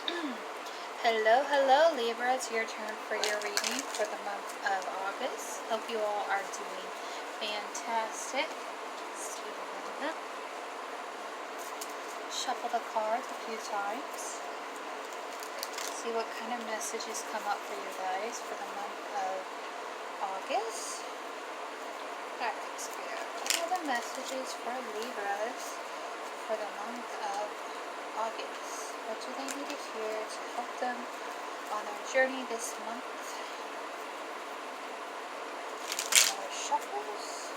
Hello, hello Libra, it's your turn for your reading for the month of August. Hope you all are doing fantastic. Let's do a little bit. Shuffle the cards a few times. See what kind of messages come up for you guys for the month of August. Alright, Spirit, what are the messages for Libras for the month of August? What do they need to hear to help them on their journey this month? More shuffles.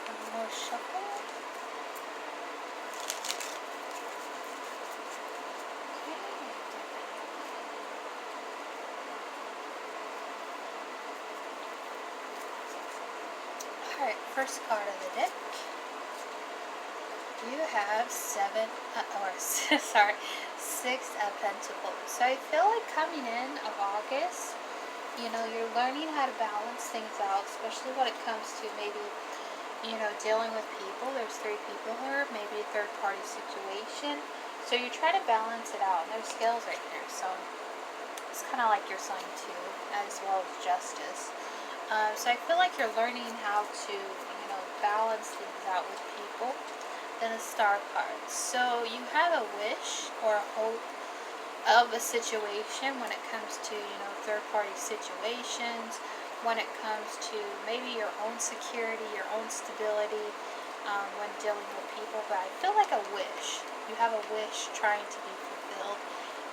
One more shuffle. Alright, first card of the deck. You have Six of Pentacles. So I feel like coming in of August, you're learning how to balance things out, especially when it comes to maybe, dealing with people. There's three people here, maybe a third party situation. So you try to balance it out. And there's scales right there. So it's kind of like your sign too, as well as justice. So I feel like you're learning how to, balance things out with people. Then a star card. So you have a wish or a hope of a situation when it comes to, third party situations, when it comes to maybe your own security, your own stability, when dealing with people. But I feel like a wish. You have a wish trying to be fulfilled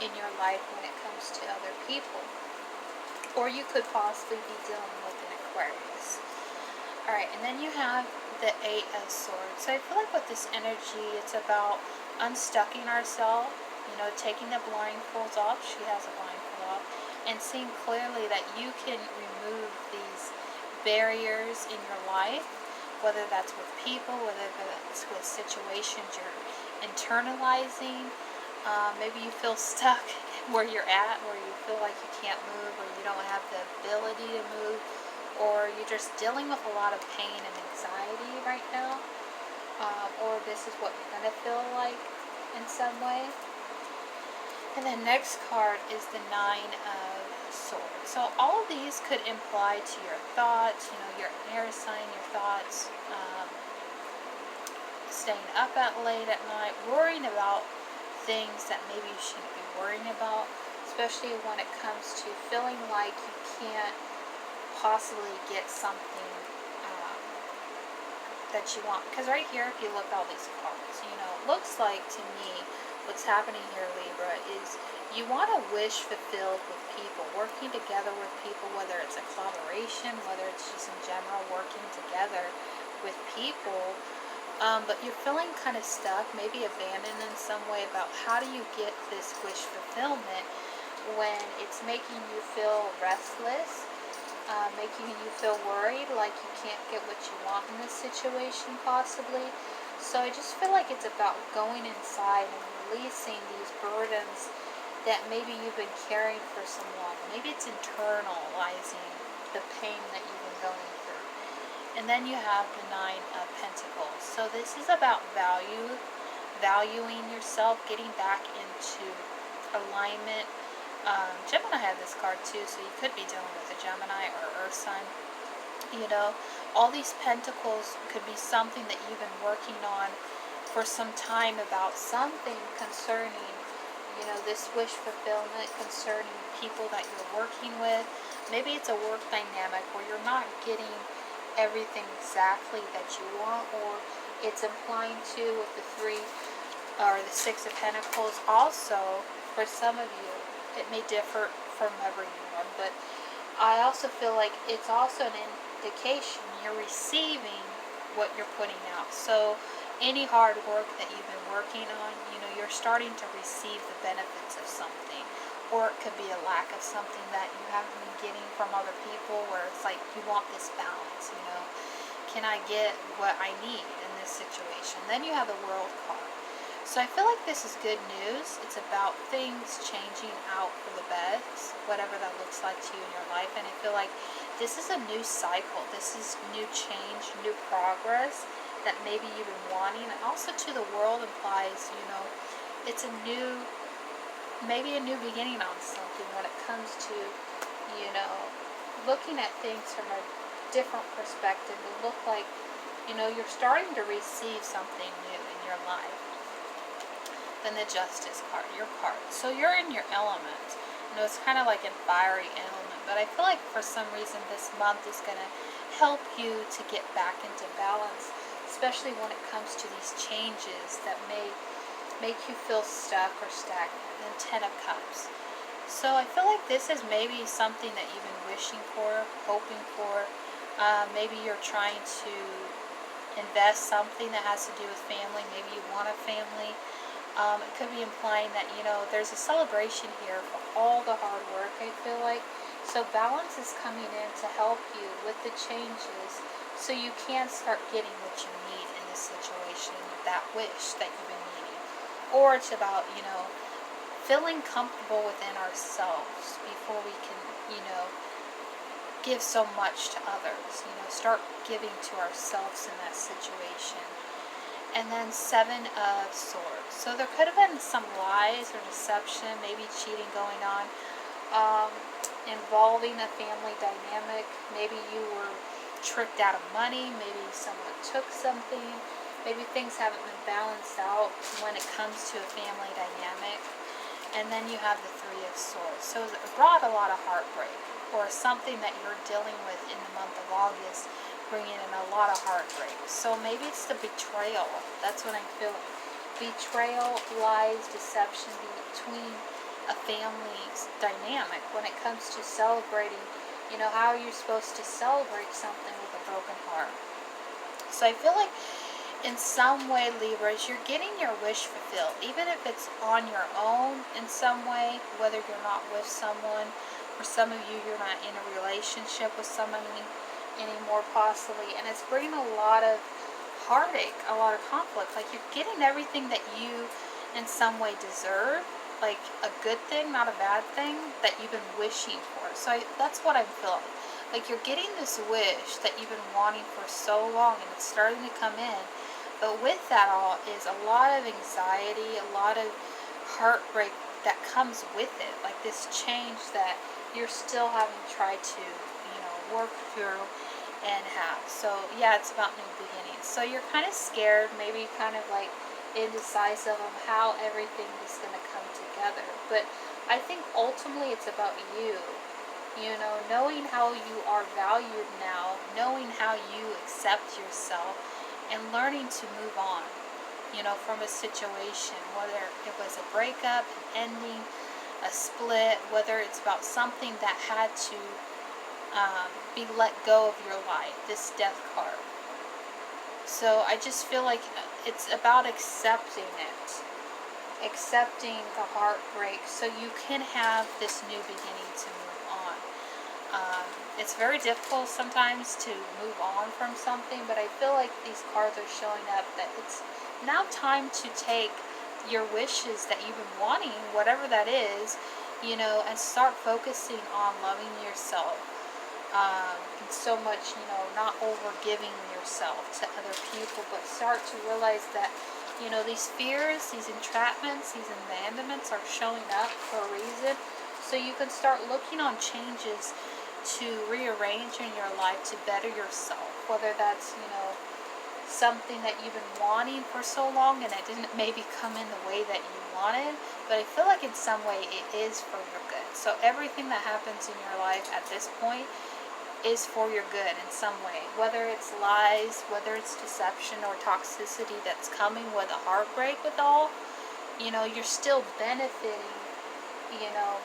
in your life when it comes to other people. Or you could possibly be dealing with an Aquarius. Alright, and then you have the Eight of Swords. So I feel like with this energy, it's about unstucking ourselves, taking the blindfolds off. She has a blindfold off. And seeing clearly that you can remove these barriers in your life, whether that's with people, whether that's with situations you're internalizing. Maybe you feel stuck where you're at, where you feel like you can't move, or you don't have the ability to move, or you're just dealing with a lot of pain and anxiety right now, or this is what you're going to feel like in some way. And then next card is the Nine of Swords. So all of these could imply to your thoughts, your air sign, your thoughts, staying up late at night, worrying about things that maybe you shouldn't be worrying about, especially when it comes to feeling like you can't possibly get something that you want. Because right here, if you look at all these cards, it looks like to me what's happening here, Libra, is you want a wish fulfilled with people, working together with people, whether it's a collaboration, whether it's just in general working together with people. But you're feeling kind of stuck, maybe abandoned in some way about how do you get this wish fulfillment when it's making you feel restless, making you feel worried, like you can't get what you want in this situation possibly. So I just feel like it's about going inside and releasing these burdens that maybe you've been carrying for so long. Maybe it's internalizing the pain that you've been going through. And then you have the Nine of Pentacles. So this is about valuing yourself, getting back into alignment. Gemini had this card too, so you could be dealing with a Gemini or Earth sign. All these pentacles could be something that you've been working on for some time, about something concerning, this wish fulfillment, concerning people that you're working with. Maybe it's a work dynamic where you're not getting everything exactly that you want, or it's implying too with the the Six of Pentacles. Also, for some of you, it may differ from everyone, but I also feel like it's also an indication you're receiving what you're putting out. So any hard work that you've been working on, you're starting to receive the benefits of something. Or it could be a lack of something that you haven't been getting from other people, where it's like you want this balance, Can I get what I need in this situation? Then you have the World card. So I feel like this is good news. It's about things changing out for the best, whatever that looks like to you in your life. And I feel like this is a new cycle. This is new change, new progress that maybe you've been wanting. And also to the world implies, you know, it's a new, maybe a new beginning on something when it comes to, you know, looking at things from a different perspective. It look like, you know, you're starting to receive something new in your life. Then the Justice card, your card. So you're in your element. You know, it's kind of like a fiery element, but I feel like for some reason this month is going to help you to get back into balance, especially when it comes to these changes that may make you feel stuck or stagnant. And Ten of Cups. So I feel like this is maybe something that you've been wishing for, hoping for. Maybe you're trying to invest something that has to do with family. Maybe you want a family. It could be implying that, you know, there's a celebration here for all the hard work, I feel like. So balance is coming in to help you with the changes so you can start getting what you need in this situation, that wish that you've been needing. Or it's about, you know, feeling comfortable within ourselves before we can, you know, give so much to others. You know, start giving to ourselves in that situation. And then Seven of Swords. So there could have been some lies or deception, maybe cheating going on, involving a family dynamic. Maybe you were tricked out of money. Maybe someone took something. Maybe things haven't been balanced out when it comes to a family dynamic. And then you have the Three of Swords. So it brought a lot of heartbreak, or something that you're dealing with in the month of August, bringing in a lot of heartbreak. So maybe it's the betrayal. That's what I'm feeling. Betrayal, lies, deception between a family's dynamic when it comes to celebrating. You know, how are you supposed to celebrate something with a broken heart? So I feel like in some way, Libras, you're getting your wish fulfilled, even if it's on your own in some way, whether you're not with someone. For some of you, you're not in a relationship with someone anymore, possibly, and it's bringing a lot of heartache, a lot of conflict. Like you're getting everything that you in some way deserve, like a good thing, not a bad thing, that you've been wishing for. So that's what I'm feeling. Like you're getting this wish that you've been wanting for so long, and it's starting to come in. But with that all is a lot of anxiety, a lot of heartbreak that comes with it. Like this change that you're still having tried to, you know, work through and have. So yeah, it's about new beginnings. So you're kind of scared, maybe kind of like indecisive of how everything is going to come together. But I think ultimately it's about you. You know, knowing how you are valued now, knowing how you accept yourself, and learning to move on, you know, from a situation, whether it was a breakup, an ending, a split, whether it's about something that had to be let go of your life, this Death card. So I just feel like it's about accepting it, accepting the heartbreak so you can have this new beginning to move on. It's very difficult sometimes to move on from something, but I feel like these cards are showing up that it's now time to take your wishes that you've been wanting, whatever that is, you know, and start focusing on loving yourself. And so much, you know, not over giving yourself to other people, but start to realize that, you know, these fears, these entrapments, these abandonments are showing up for a reason. So you can start looking on changes to rearrange in your life to better yourself, whether that's, you know, something that you've been wanting for so long and it didn't maybe come in the way that you wanted, but I feel like in some way it is for your good. So everything that happens in your life at this point is for your good in some way, whether it's lies, whether it's deception or toxicity that's coming with a heartbreak with all, you know, you're still benefiting, you know,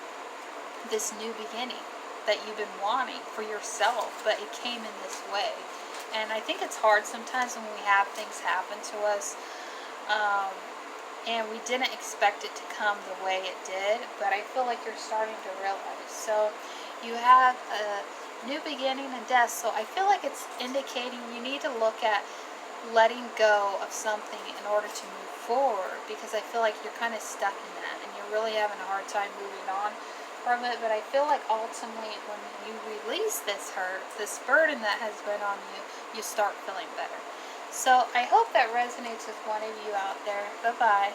this new beginning that you've been wanting for yourself, but it came in this way. And I think it's hard sometimes when we have things happen to us, and we didn't expect it to come the way it did, but I feel like you're starting to realize. So you have a new beginning and death, so I feel like it's indicating you need to look at letting go of something in order to move forward, because I feel like you're kind of stuck in that and you're really having a hard time moving on. from it, but I feel like ultimately when you release this hurt, this burden that has been on you, you start feeling better. So I hope that resonates with one of you out there. Bye-bye.